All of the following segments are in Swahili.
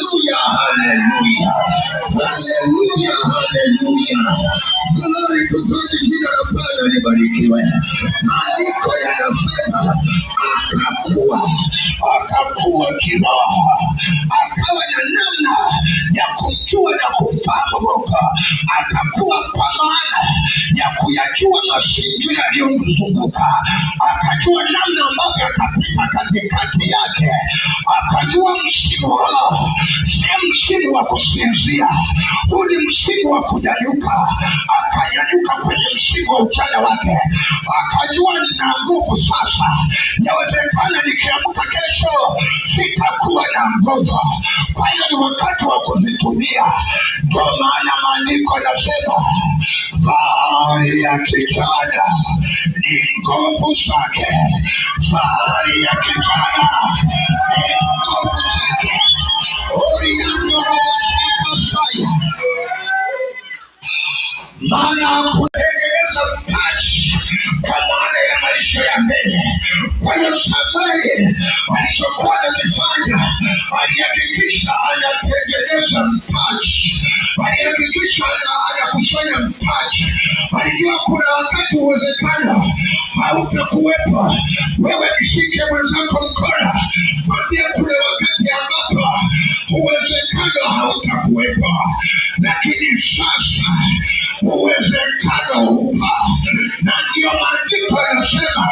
haleluya, haleluya, haleluya. Glory to God, jina la Bwana libarikiwe. Maandiko yanasema akakuwa kiroho, akawa na namna ya kumjua na kumfahamu Mungu, akakuwa kwa maana ya kuyajua mazingira yaliyomzunguka, akajua namna ambavyo atapita katikati yake, akajua msimu wao si msimu wa kusinzia, huu ni msimu wa kunyanyuka. Akanyanyuka kwenye msimu wa ujana wake, akajua nina nguvu sasa, yawezekana nikiamka kesho sitakuwa na nguvu, kwa hiyo ni wakati wa kuzitumia. Ndio maana maandiko yanasema fahari ya kijana ni nguvu zake, fahari ya kijana ni nguvu zake. Maana kutengeneza mpaji kwa maana ya maisha ya mbele. Kwa hiyo Samweli alichokuwa anakifanya, alihakikisha anatengeneza mpaji, alihakikisha anakusanya mpaji. Alijua kuna wakati uwezekano hautakuwepo. Wewe mshike mwenzako mkono, mwambie kuna wakati ambapo uwezekano hautakuwepo, lakini sasa uwezekano upa. Na ndio maandiko yanasema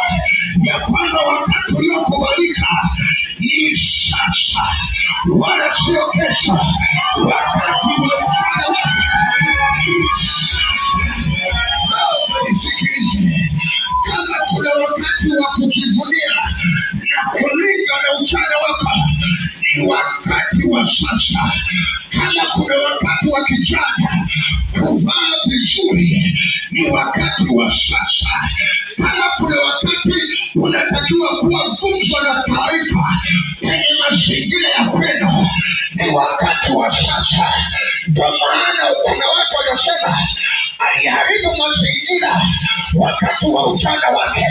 ya kwamba wakati uliokubalika ni sasa, wala sio kesho. Wakati uliofanya ni sasa. Nisikilize, kama kuna wakati wa kujivunia na kulinga na ujana wako, ni wakati wa sasa. Kama kuna wakati wa kijana kuvaa vizuri, ni wakati wa sasa. Kama kuna wakati unatakiwa kuwa gumzo la taarifa kwenye mazingira ya kwenu, ni wakati wa sasa. Kwa maana kuna watu wanasema aliharibu mazingira wakati wa ujana wake,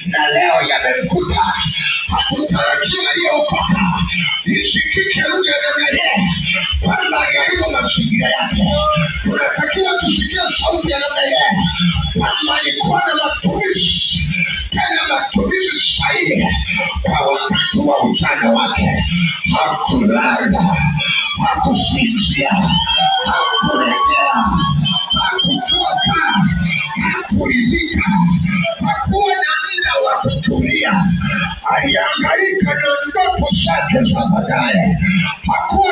na leo yamemkuta. Hakutarajia aliyokoka isikike lugha ya namna kwamba aliharibu mazingira yake. Tunatakiwa tusikie sauti ya namna kwamba alikuwa na matumizi, tena matumizi sahihi kwa wakati wa ujana wake. Hakulala, hakusinzia, hakulegea, hakuchoka, hakuridhika, hakuwa na muda wa kutulia. Alihangaika na ndoto zake za baadaye. Hakuwa